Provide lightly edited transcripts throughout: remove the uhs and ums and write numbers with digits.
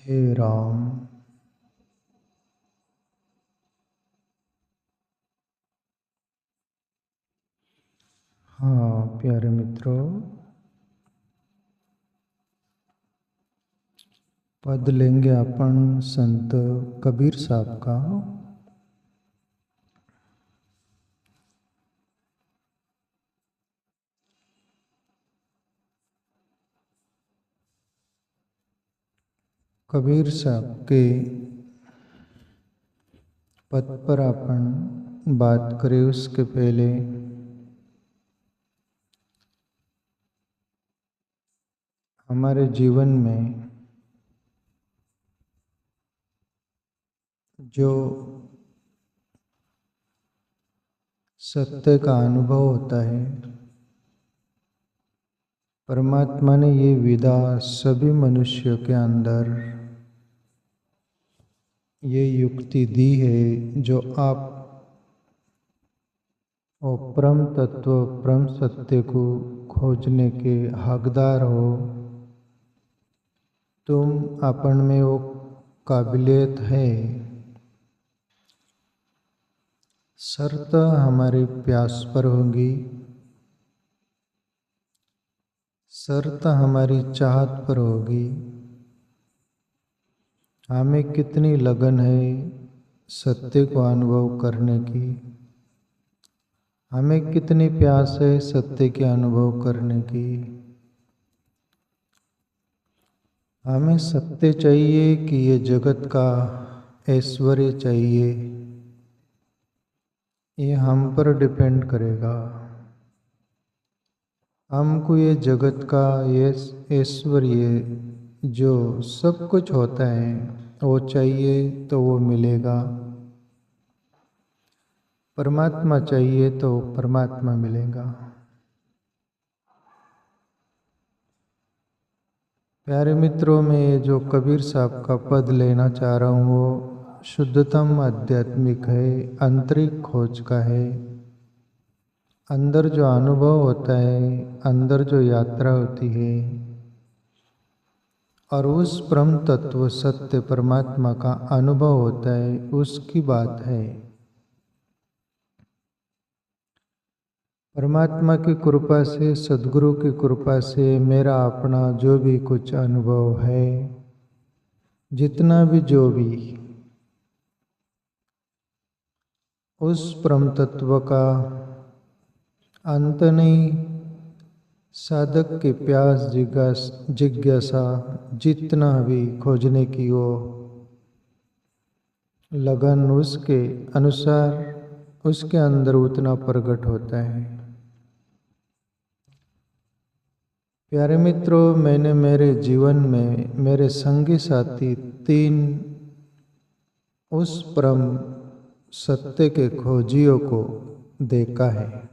हे राम। हाँ प्यारे मित्रों, पद लेंगे अपन संत कबीर साहब का। कबीर साहब के पद पर अपन बात करें उसके पहले हमारे जीवन में जो सत्य का अनुभव होता है, परमात्मा ने ये विधा सभी मनुष्यों के अंदर ये युक्ति दी है, जो आप और परम तत्व परम सत्य को खोजने के हकदार हो। तुम अपन में वो काबिलियत है। शर्त हमारी प्यास पर होगी, शर्त हमारी चाहत पर होगी। हमें कितनी लगन है सत्य को अनुभव करने की, हमें कितनी प्यास है सत्य के अनुभव करने की। हमें सत्य चाहिए कि ये जगत का ऐश्वर्य चाहिए, ये हम पर डिपेंड करेगा। हमको ये जगत का ये ऐश्वर्य जो सब कुछ होता है वो चाहिए तो वो मिलेगा, परमात्मा चाहिए तो परमात्मा मिलेगा। प्यारे मित्रों, मैं जो कबीर साहब का पद लेना चाह रहा हूँ वो शुद्धतम आध्यात्मिक है, आंतरिक खोज का है। अंदर जो अनुभव होता है, अंदर जो यात्रा होती है और उस परम तत्व सत्य परमात्मा का अनुभव होता है, उसकी बात है। परमात्मा की कृपा से, सद्गुरु की कृपा से मेरा अपना जो भी कुछ अनुभव है, जितना भी जो भी, उस परम तत्व का अंत नहीं। साधक की प्यास जिज्ञासा जितना भी खोजने की वो लगन, उसके अनुसार उसके अंदर उतना प्रकट होता है। प्यारे मित्रों, मैंने मेरे जीवन में मेरे संगी साथी 3 उस परम सत्य के खोजियों को देखा है।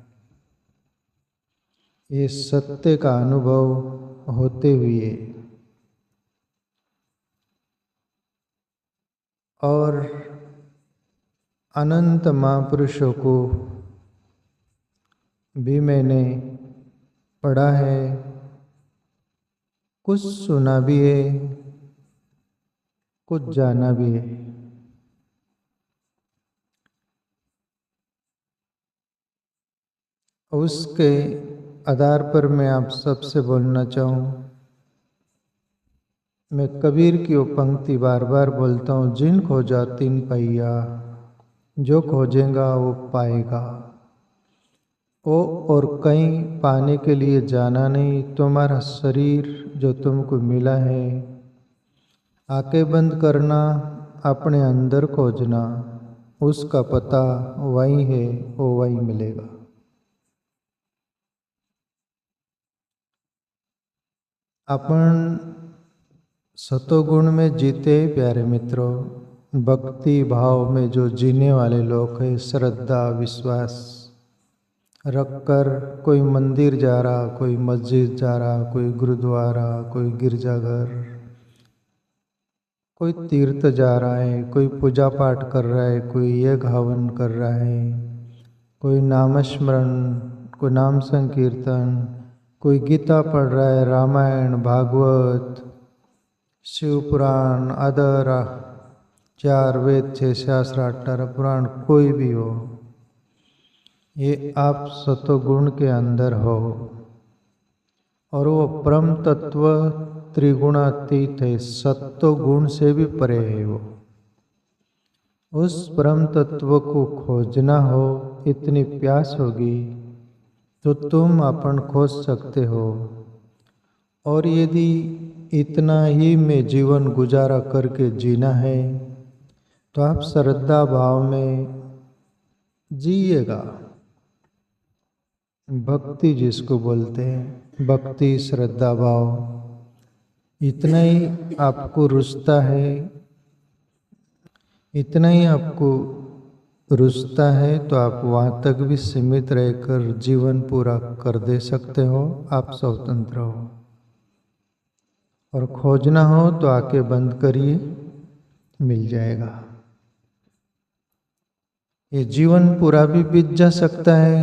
ये सत्य का अनुभव होते हुए और अनंत महापुरुषों को भी मैंने पढ़ा है, कुछ सुना भी है, कुछ जाना भी है। उसके आधार पर मैं आप सबसे बोलना चाहूँ। मैं कबीर की वो पंक्ति बार बार बोलता हूँ, जिन खोजा तीन पहिया, जो खोजेगा वो पाएगा। वो और कहीं पाने के लिए जाना नहीं, तुम्हारा शरीर जो तुमको मिला है, आंखें बंद करना, अपने अंदर खोजना, उसका पता वही है, वो वही मिलेगा। अपन सतोगुण में जीते प्यारे मित्रों, भक्ति भाव में जो जीने वाले लोग हैं, श्रद्धा विश्वास रखकर कोई मंदिर जा रहा, कोई मस्जिद जा रहा, कोई गुरुद्वारा, कोई गिरजाघर, कोई तीर्थ जा रहा है, कोई पूजा पाठ कर रहा है, कोई यज्ञ हवन कर रहा है, कोई नामस्मरण, कोई नाम संकीर्तन, कोई गीता पढ़ रहा है, रामायण भागवत शिव पुराण, अदर 4 वेद, 6 शास्त्र, 18 पुराण, कोई भी हो, ये आप सतोगुण के अंदर हो और वो परम तत्व त्रिगुणातीत है, सत्वगुण से भी परे है वो। उस परम तत्व को खोजना हो, इतनी प्यास होगी तो तुम अपन खोज सकते हो। और यदि इतना ही में जीवन गुजारा करके जीना है तो आप श्रद्धा भाव में जिएगा। भक्ति जिसको बोलते हैं, भक्ति श्रद्धा भाव, इतना ही आपको रुचता है, इतना ही आपको रुचता है तो आप वहाँ तक भी सीमित रहकर जीवन पूरा कर दे सकते हो। आप स्वतंत्र हो। और खोजना हो तो आंखें बंद करिए, मिल जाएगा। ये जीवन पूरा भी बीत जा सकता है,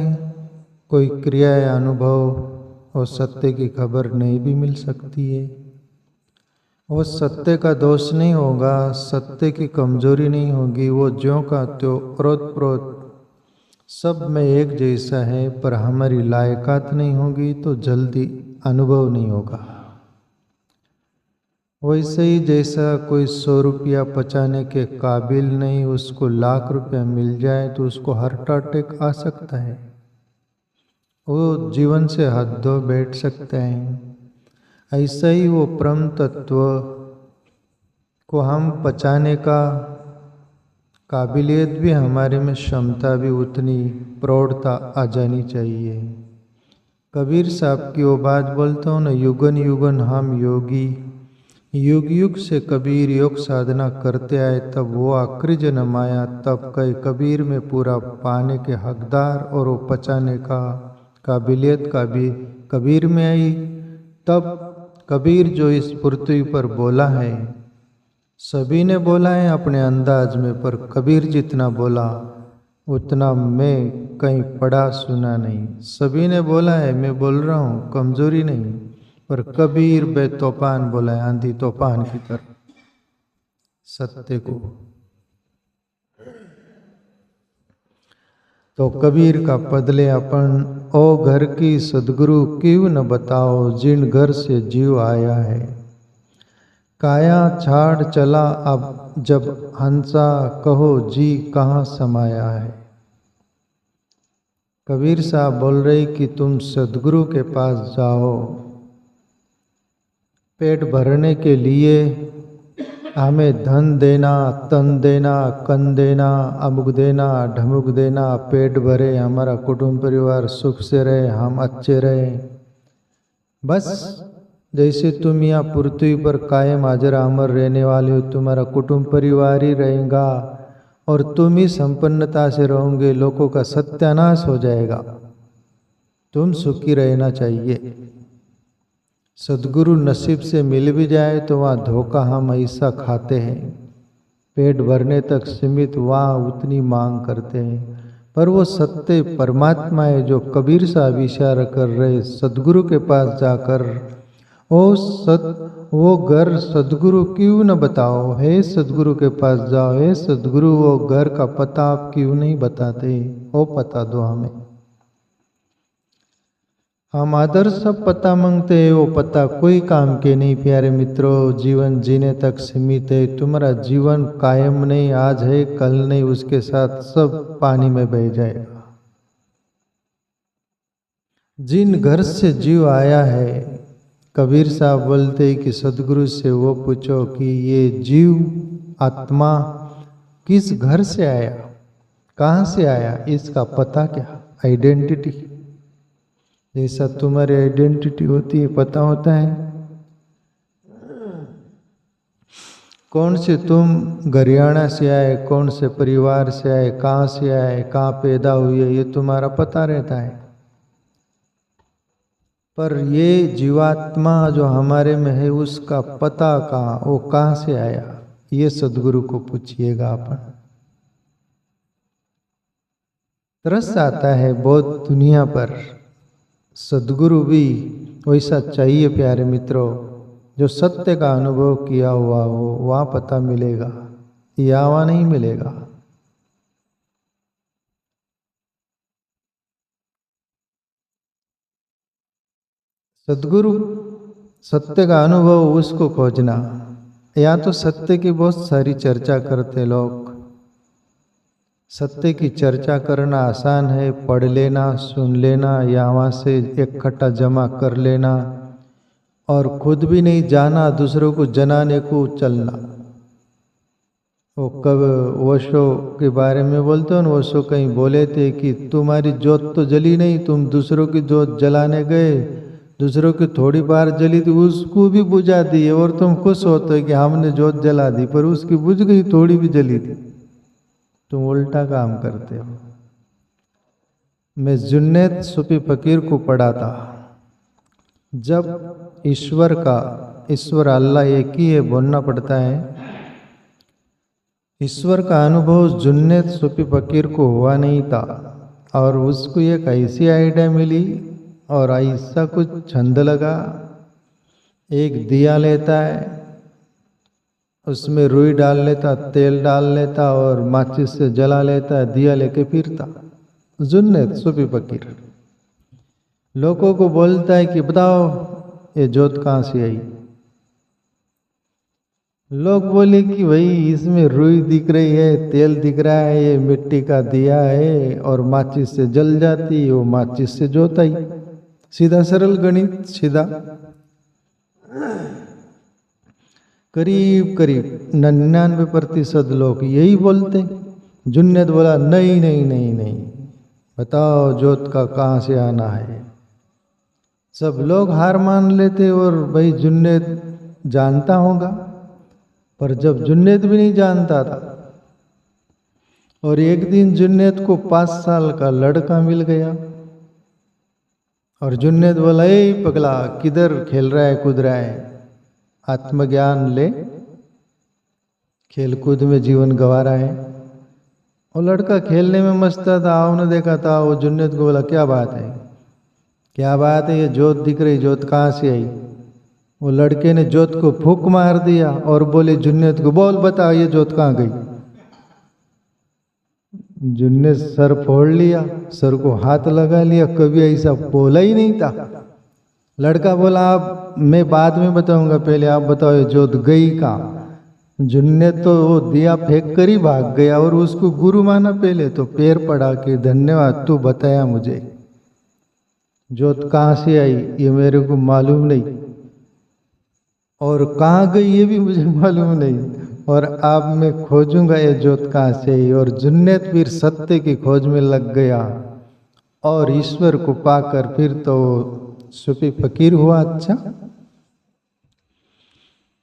कोई क्रिया या अनुभव और सत्य की खबर नहीं भी मिल सकती है। वो सत्य का दोष नहीं होगा, सत्य की कमजोरी नहीं होगी, वो ज्यों का त्यों ओत प्रोत सब में एक जैसा है, पर हमारी लायकात नहीं होगी तो जल्दी अनुभव नहीं होगा। वैसे ही जैसा कोई 100 रुपया बचाने के काबिल नहीं, उसको लाख रुपया मिल जाए तो उसको हार्ट अटैक आ सकता है, वो जीवन से हाथ धो बैठ सकता है। ऐसा ही वो परम तत्व को हम बचाने का काबिलियत भी हमारे में, क्षमता भी उतनी, प्रौढ़ता आ जानी चाहिए। कबीर साहब की वो बात बोलता हूँ ना, युगन युगन हम योगी, युग युग से कबीर योग साधना करते आए, तब वो आखिरी जन्म आया, तब कई कबीर में पूरा पाने के हकदार और वो पचाने का काबिलियत का भी कबीर में आई। तब कबीर जो इस पृथ्वी पर बोला है, सभी ने बोला है अपने अंदाज में, पर कबीर जितना बोला उतना मैं कहीं पढ़ा सुना नहीं। सभी ने बोला है, मैं बोल रहा हूँ, कमजोरी नहीं, पर कबीर बेतूफान बोला है, आंधी तूफान की तरह सत्य को। तो कबीर का पद ले अपन, ओ घर की सदगुरु क्यों न बताओ, जिन घर से जीव आया है, काया छाड़ चला अब जब हंसा, कहो जी कहाँ समाया है। कबीर साहब बोल रहे कि तुम सदगुरु के पास जाओ, पेट भरने के लिए हमें धन देना, तन देना, कन देना, अमुक देना, ढमुक देना, पेट भरे, हमारा कुटुंब परिवार सुख से रहे, हम अच्छे रहे। बस जैसे तुम यहाँ पृथ्वी पर कायम हाजिर अमर रहने वाले हो, तुम्हारा कुटुंब परिवार ही रहेगा और तुम ही संपन्नता से रहोगे, लोगों का सत्यानाश हो जाएगा। तुम सुखी रहना चाहिए। सदगुरु नसीब से मिल भी जाए तो वहाँ धोखा हम ऐसा खाते हैं, पेट भरने तक सीमित, वहाँ उतनी मांग करते हैं। पर वो सत्य परमात्मा है जो कबीर साहब इशारा कर रहे, सदगुरु के पास जाकर वो घर सदगुरु क्यों न बताओ, हे सदगुरु के पास जाओ, हे सदगुरु वो घर का पता आप क्यों नहीं बताते, वो पता दो हमें। हम आदर्श सब पता मांगते हैं, वो पता कोई काम के नहीं प्यारे मित्रों। जीवन जीने तक सीमित है, तुम्हारा जीवन कायम नहीं, आज है कल नहीं, उसके साथ सब पानी में बह जाएगा। जिन घर से जीव आया है, कबीर साहब बोलते हैं कि सदगुरु से वो पूछो कि ये जीव आत्मा किस घर से आया, कहाँ से आया, इसका पता क्या, आइडेंटिटी। जैसा तुम्हारी आइडेंटिटी होती है, पता होता है कौन से तुम हरियाणा से आए, कौन से परिवार से आए, कहाँ से आए, कहाँ पैदा हुए, ये तुम्हारा पता रहता है। पर ये जीवात्मा जो हमारे में है, उसका पता कहाँ, वो कहाँ से आया, ये सदगुरु को पूछिएगा अपन। तरस आता है बहुत दुनिया पर, सदगुरु भी वैसा चाहिए प्यारे मित्रों। जो सत्य का अनुभव किया हुआ हो वहाँ पता मिलेगा, यहाँ नहीं मिलेगा। सद्गुरु सत्य का अनुभव उसको खोजना। या तो सत्य की बहुत सारी चर्चा करते लोग। सत्य की चर्चा करना आसान है, पढ़ लेना, सुन लेना या वहाँ से इकट्ठा जमा कर लेना और खुद भी नहीं जाना, दूसरों को जनाने को चलना। वो कब ओशो के बारे में बोलते हो ना, ओशो कहीं बोले थे कि तुम्हारी जोत तो जली नहीं, तुम दूसरों की जोत जलाने गए, दूसरों की थोड़ी बार जली थी उसको भी बुझा दी और तुम खुश होते कि हमने जोत जला दी, पर उसकी बुझ गई, थोड़ी भी जली थी। तुम उल्टा काम करते हो। मैं जुन्नैद सूफी फकीर को पढ़ा था। जब ईश्वर अल्लाह एक ही है बोलना पड़ता है, ईश्वर का अनुभव जुन्नैद सूफी फकीर को हुआ नहीं था और उसको एक ऐसी आइडिया मिली और ऐसा कुछ छंद लगा। एक दिया लेता है, उसमें रुई डाल लेता, तेल डाल लेता और माचिस से जला लेता, दिया लेके फिरता। जुन्नैद सूफी फकीर लोगों को बोलता है कि बताओ ये जोत कहाँ से आई। लोग बोले कि भाई इसमें रुई दिख रही है, तेल दिख रहा है, ये मिट्टी का दिया है और माचिस से जल जाती, वो माचिस से जोत आई। सीधा सरल गणित, सीधा। करीब करीब 99% लोग यही बोलते। जुन्नैद बोला नहीं नहीं नहीं नहीं, बताओ जोत का कहाँ से आना है। सब लोग हार मान लेते और भाई जुन्नैद जानता होगा, पर जब जुन्नैद भी नहीं जानता था और एक दिन जुन्नैद को 5 साल का लड़का मिल गया और जुन्नैद बोला ए पगला किधर खेल रहा है कूद रहा है, आत्मज्ञान ले, खेलकूद में जीवन गंवा रहा है। वो लड़का खेलने में मस्त था, उन्होंने देखा था। वो जुन्नैद को बोला क्या बात है, क्या बात है, ये जोत दिख रही, जोत कहाँ से आई। वो लड़के ने जोत को फूंक मार दिया और बोले जुन्नैद को बोल बता ये जोत कहाँ गई। जुन्नैद सर फोड़ लिया, सर को हाथ लगा लिया, कभी ऐसा बोला ही नहीं था। लड़का बोला आप मैं बाद में बताऊंगा, पहले आप बताओ ये जोत गई कहाँ। जुन्नैद तो वो दिया फेंक कर ही भाग गया और उसको गुरु माना। पहले तो पैर पड़ा कि धन्यवाद तू बताया मुझे, जोत कहाँ से आई ये मेरे को मालूम नहीं और कहाँ गई ये भी मुझे मालूम नहीं, और अब मैं खोजूंगा ये जोत कहाँ से आई। और जुन्नैद फिर सत्य की खोज में लग गया और ईश्वर को पाकर फिर तो सूफी फकीर हुआ। अच्छा,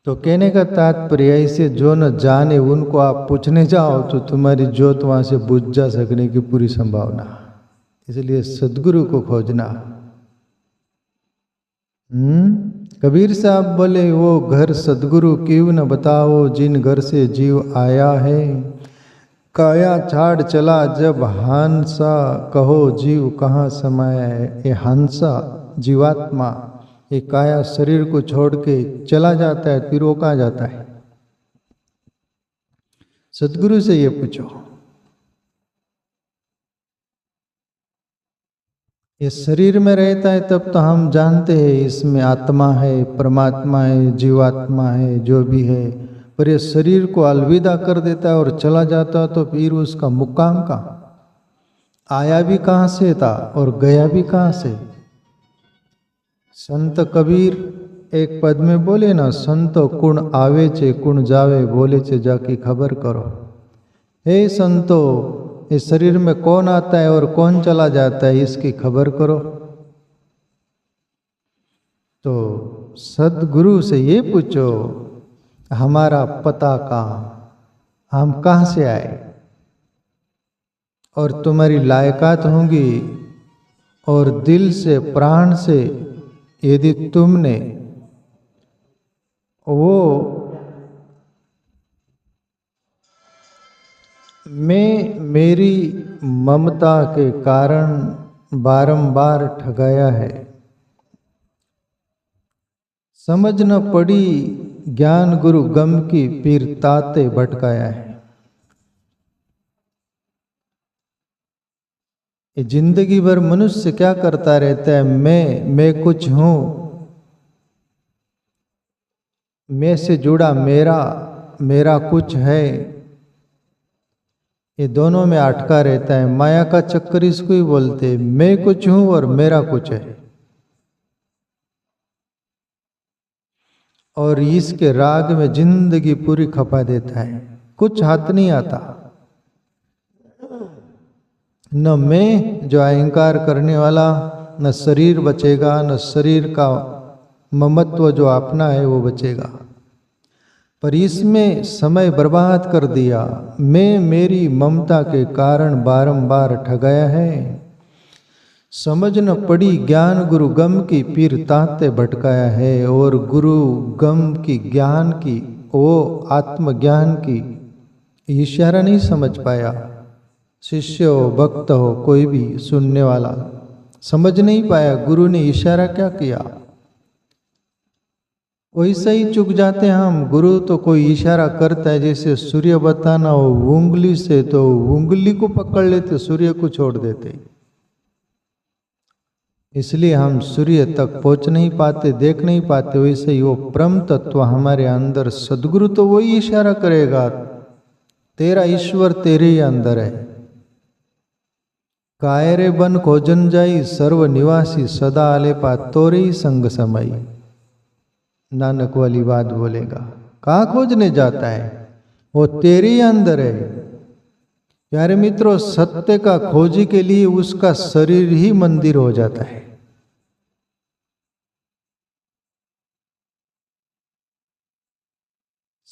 तो कहने का तात्पर्य ऐसे जो न जाने उनको आप पूछने जाओ तो तुम्हारी जोत वहां से बुझ जा सकने की पूरी संभावना। इसलिए सद्गुरु को खोजना। कबीर साहब बोले वो घर सद्गुरु क्यों न बताओ जिन घर से जीव आया है, काया छाड़ चला जब हांसा, कहो जीव कहाँ समाया है। ये हांसा जीवात्मा, ये काया शरीर को छोड़ के चला जाता है, फिर वो कहाँ जाता है। सद्गुरु से ये पूछो। ये शरीर में रहता है तब तो हम जानते हैं इसमें आत्मा है, परमात्मा है, जीवात्मा है, जो भी है, पर ये शरीर को अलविदा कर देता है और चला जाता है तो फिर उसका मुकाम कहाँ, आया भी कहाँ से था और गया भी कहाँ से। संत कबीर एक पद में बोले ना, संतो कुण आवे चे कुण जावे, बोले चे जाकी खबर करो। हे संतो, इस शरीर में कौन आता है और कौन चला जाता है इसकी खबर करो। तो सद्गुरु से ये पूछो हमारा पता कहाँ, हम कहाँ से आए, और तुम्हारी लायकात होंगी और दिल से प्राण से यदि तुमने वो मैं मेरी ममता के कारण बारंबार ठगाया है, समझ न पड़ी ज्ञान गुरु गम की पीर ताते भटकाया है। ये जिंदगी भर मनुष्य क्या करता रहता है, मैं कुछ हूं, मैं से जुड़ा मेरा कुछ है, ये दोनों में अटका रहता है। माया का चक्कर इसको ही बोलते हैं, मैं कुछ हूं और मेरा कुछ है। और इसके राग में जिंदगी पूरी खपा देता है, कुछ हाथ नहीं आता। न मैं जो अहंकार करने वाला, न शरीर बचेगा, न शरीर का ममत्व जो अपना है वो बचेगा। पर इसमें समय बर्बाद कर दिया। मैं मेरी ममता के कारण बारंबार ठगाया है। समझ न पड़ी ज्ञान गुरु गम की पीर ताते भटकाया है। और गुरु गम की, ज्ञान की, वो आत्मज्ञान की इशारा नहीं समझ पाया। शिष्य हो, भक्त हो, कोई भी सुनने वाला समझ नहीं पाया गुरु ने इशारा क्या किया। वैसे ही चुक जाते हैं हम। गुरु तो कोई इशारा करता है, जैसे सूर्य बताना हो उंगली से, तो उंगली को पकड़ लेते, सूर्य को छोड़ देते। इसलिए हम सूर्य तक पहुंच नहीं पाते, देख नहीं पाते। वैसे ही वो परम तत्व हमारे अंदर, सदगुरु तो वही इशारा करेगा, तेरा ईश्वर तेरे ही अंदर है। कायरे बन खोजन जाई, सर्व निवासी सदा आले पा, तोरे ही संग समाई। नानक वाली बात बोलेगा, कहाँ खोजने जाता है, वो तेरे ही अंदर है। प्यारे मित्रों, सत्य का खोजी के लिए उसका शरीर ही मंदिर हो जाता है।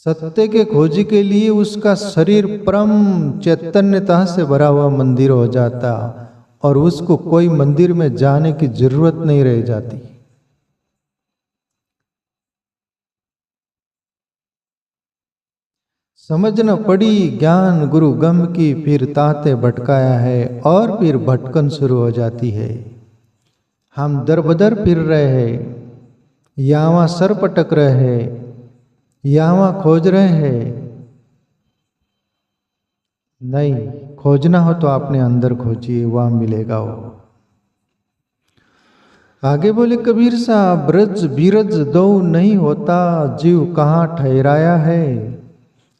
सत्य के खोजी के लिए उसका शरीर परम चैतन्यता से भरा हुआ मंदिर हो जाता, और उसको कोई मंदिर में जाने की जरूरत नहीं रह जाती। समझ न पड़ी ज्ञान गुरु गम की, फिर ताते भटकाया है। और फिर भटकन शुरू हो जाती है। हम दर बदर फिर रहे हैं, यहाँ सर पटक रहे हैं, यहाँ खोज रहे हैं। नहीं, खोजना हो तो आपने अंदर खोजिए, वहां मिलेगा वो। आगे बोले कबीर साहब, ब्रज बीरज दो नहीं होता, जीव कहाँ ठहराया है।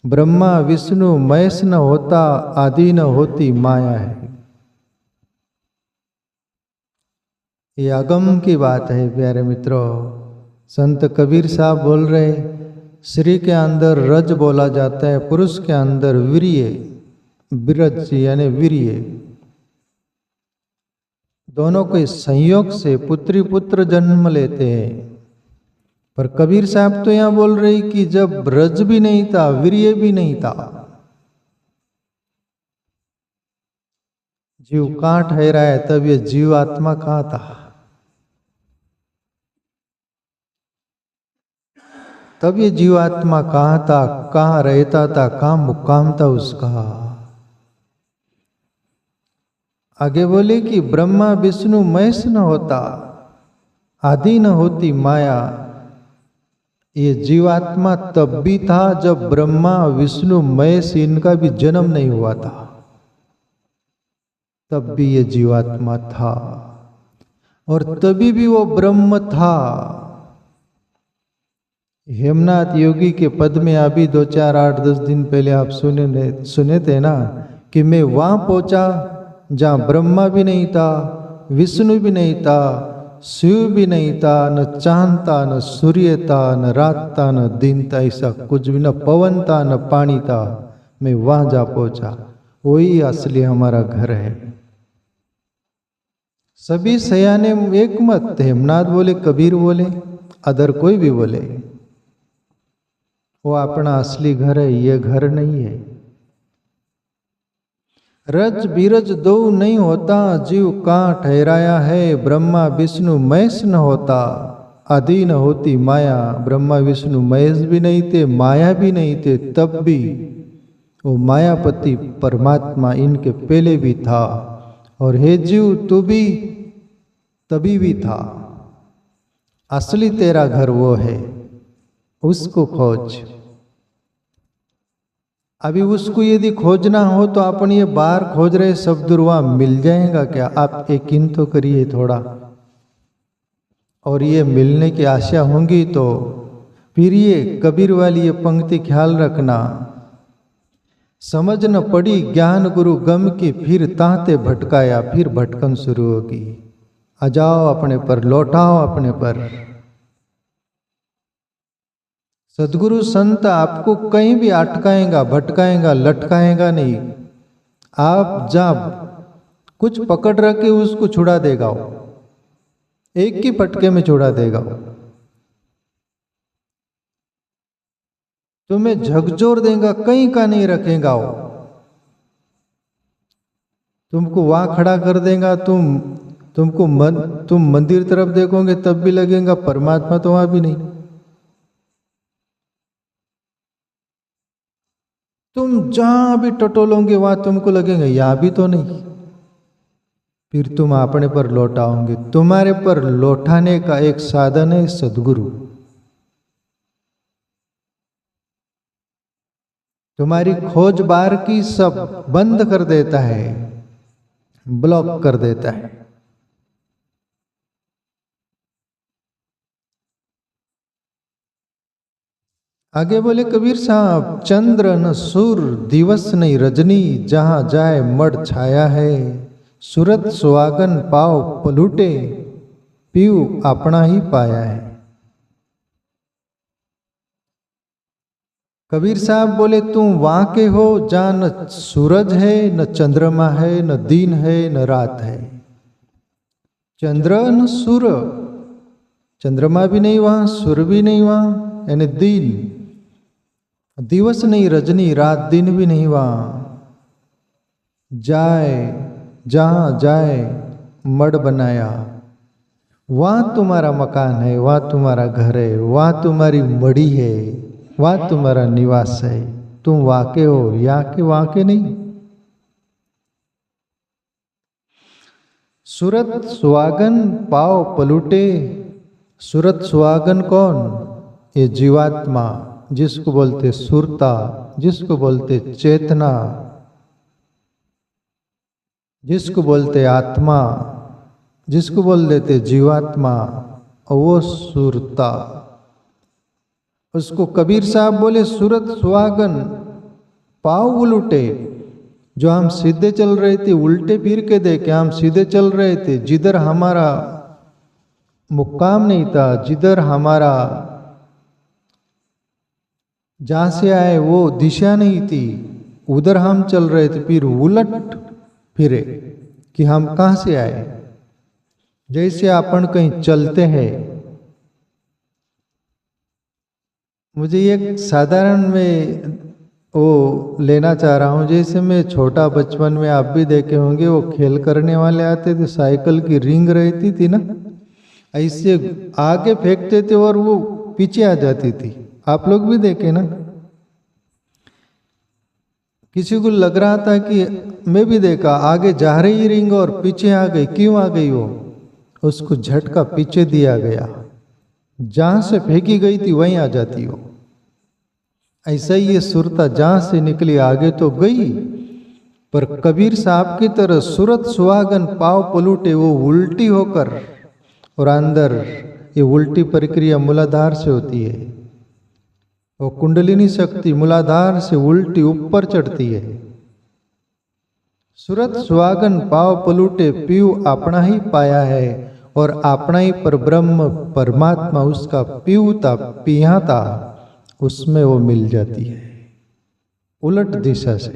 ब्रह्मा विष्णु महेश न होता, आदि न होती माया है। ये अगम की बात है प्यारे मित्रों। संत कबीर साहब बोल रहे, श्री के अंदर रज बोला जाता है, पुरुष के अंदर वीर्य, बिरज यानी वीर्य। दोनों के संयोग से पुत्री पुत्र जन्म लेते हैं। पर कबीर साहब तो यहां बोल रहे कि जब रज भी नहीं था, वीर्य भी नहीं था, जीव कहाँ ठहरा है, तब ये जीव आत्मा कहाँ था। तब ये जीवात्मा कहाँ था, कहाँ रहता था, कहाँ मुकाम था उसका। आगे बोले कि ब्रह्मा विष्णु महेश न होता, आदि न होती माया। ये जीवात्मा तब भी था जब ब्रह्मा विष्णु महेश इनका भी जन्म नहीं हुआ था, तब भी ये जीवात्मा था। और तभी भी वो ब्रह्म था। हेमनाथ योगी के पद में अभी 2, 4, 8, 10 दिन पहले आप सुने थे ना, कि मैं वहां पहुंचा जहां ब्रह्मा भी नहीं था, विष्णु भी नहीं था, शिव भी नहीं था, न चांद था, न सूर्य था, न रात था, न दिन था, ऐसा कुछ भी, न पवन था, न पानी था। मैं वहां जा पहुंचा, वही असली हमारा घर है। सभी सयाने एक मत, हेमनाथ बोले, कबीर बोले, अदर कोई भी बोले, वो अपना असली घर है, ये घर नहीं है। रज बीरज दो नहीं होता, जीव कहाँ ठहराया है। ब्रह्मा विष्णु महेश न होता, आदि न होती माया। ब्रह्मा विष्णु महेश भी नहीं थे, माया भी नहीं थे, तब भी वो मायापति परमात्मा इनके पहले भी था। और हे जीव, तू भी तभी भी था। असली तेरा घर वो है, उसको खोज। अभी उसको यदि खोजना हो तो अपन ये बाहर खोज रहे सब दुर्वा मिल जाएगा क्या? आप यकीन तो करिए थोड़ा। और ये मिलने की आशा होंगी तो फिर ये कबीर वाली ये पंक्ति ख्याल रखना, समझ न पड़ी ज्ञान गुरु गम की, फिर तांते भटकाया, फिर भटकन शुरू होगी। आ जाओ अपने पर, लौटाओ अपने पर। सदगुरु संत आपको कहीं भी अटकाएगा, भटकाएगा, लटकाएगा नहीं। आप जब कुछ पकड़ रखे उसको छुड़ा देगा, एक ही फटके में छुड़ा देगा। तुम्हें झकझोर देगा, कहीं का नहीं रखेगा वो। तुमको वहां खड़ा कर देगा, तुम मंदिर तरफ देखोगे तब भी लगेगा परमात्मा तो वहां भी नहीं। तुम जहां भी टटोलोगे वहां तुमको लगेगा यहां भी तो नहीं। फिर तुम अपने पर लौटाओगे। तुम्हारे पर लौटाने का एक साधन है सदगुरु। तुम्हारी खोज बार की सब बंद कर देता है, ब्लॉक कर देता है। आगे बोले कबीर साहब, चंद्र न सूर, दिवस नहीं रजनी, जहां जाए मड़ छाया है, सूरत सुहागन पाव पलूटे, पीऊ अपना ही पाया है। कबीर साहब बोले तुम वहां के हो जहां न सूरज है, न चंद्रमा है, न दिन है, न रात है। चंद्र न सूर, चंद्रमा भी नहीं वहां, सूर्य भी नहीं वहां, यानी दिन। दिवस नहीं रजनी, रात दिन भी नहीं वहां। जाए जहां जाए मड़ बनाया, वहां तुम्हारा मकान है, वहां तुम्हारा घर है, वहां तुम्हारी मड़ी है, वहां तुम्हारा निवास है। तुम वाके हो, यहाँ के वाके नहीं। सूरत सुहागन पाव पलूटे। सूरत सुहागन कौन? ये जीवात्मा, जिसको बोलते सुरता, जिसको बोलते चेतना, जिसको बोलते आत्मा, जिसको बोल देते जीवात्मा, वो सुरता। उसको कबीर साहब बोले सूरत सुहागन पाव उलटे। जो हम सीधे चल रहे थे उल्टे फिर के देखे, हम सीधे चल रहे थे। जिधर हमारा मुक्काम नहीं था, जिधर हमारा जहां से आए वो दिशा नहीं थी, उधर हम चल रहे थे। फिर उलट फिरे कि हम कहां से आए। जैसे अपन कहीं चलते हैं, मुझे एक साधारण में वो लेना चाह रहा हूँ। जैसे मैं छोटा बचपन में, आप भी देखे होंगे, वो खेल करने वाले आते थे, साइकिल की रिंग रहती थी ना, ऐसे आगे फेंकते थे और वो पीछे आ जाती थी। आप लोग भी देखे ना। किसी को लग रहा था कि, मैं भी देखा, आगे जा रही रिंग और पीछे आ गई। क्यों आ गई वो? उसको झटका पीछे दिया गया, जहां से फेंकी गई थी वहीं आ जाती हो। ऐसा ही ये सुरता जहां से निकली आगे तो गई, पर कबीर साहब की तरह सूरत सुहागन पाव पलूटे, वो उल्टी होकर, और अंदर ये उल्टी प्रक्रिया मूलाधार से होती है। वो कुंडलिनी शक्ति मूलाधार से उल्टी ऊपर चढ़ती है। सूरत सुहागन पाव पलूटे, पीऊ अपना ही पाया है। और अपना ही पर ब्रह्म परमात्मा उसका पीऊता पियाता, उसमें वो मिल जाती है उलट दिशा से।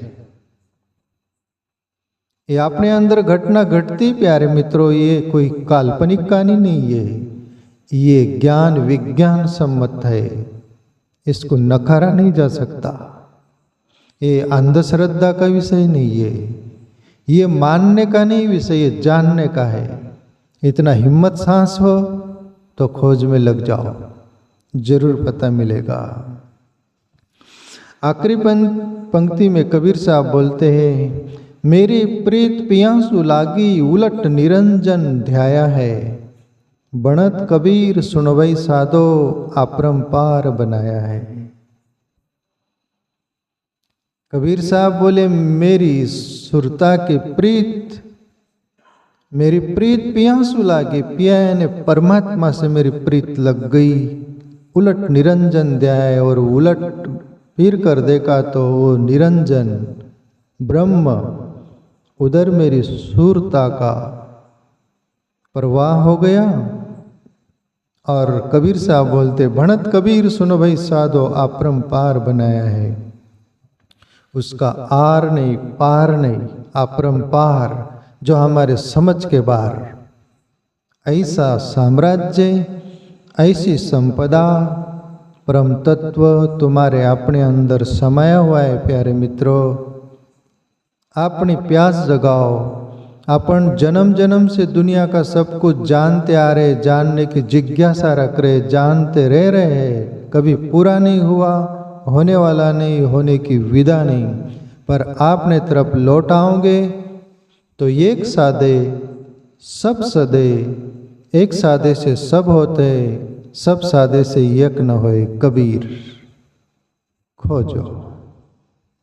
ये अपने अंदर घटना घटती प्यारे मित्रों, ये कोई काल्पनिक कहानी नहीं है, ये ज्ञान विज्ञान सम्मत है। इसको नकारा नहीं जा सकता। ये अंधश्रद्धा का विषय नहीं है, ये मानने का नहीं विषय, ये जानने का है। इतना हिम्मत सांस हो तो खोज में लग जाओ, जरूर पता मिलेगा। आखिरी पंक्ति में कबीर साहब बोलते हैं, मेरी प्रीत पियांसु लागी, उलट निरंजन ध्याया है, बनत कबीर सुनवई साधो अपरंपार बनाया है। कबीर साहब बोले मेरी सुरता के प्रीत, मेरी प्रीत पियासु लागे, पिया ने परमात्मा से मेरी प्रीत लग गई। उलट निरंजन ध्याय और उलट फिर कर देखा तो वो निरंजन ब्रह्म उधर मेरी सुरता का प्रवाह हो गया। और कबीर साहब बोलते भणत कबीर सुनो भाई साधो अपरंपार बनाया है। उसका आर नहीं पार नहीं, अपरंपार जो हमारे समझ के बाहर। ऐसा साम्राज्य, ऐसी संपदा, परम तत्व तुम्हारे अपने अंदर समाया हुआ है। प्यारे मित्रों, अपनी प्यास जगाओ। अपन जन्म जन्म से दुनिया का सब कुछ जानते आ रहे, जानने की जिज्ञासा रख रहे, जानते रह रहे हैं, कभी पूरा नहीं हुआ, होने वाला नहीं, होने की विदा नहीं। पर आपने तरफ लौटाओगे तो एक सादे सब सदे, एक सादे से सब होते, सब सादे से एक न होए। कबीर खोजो।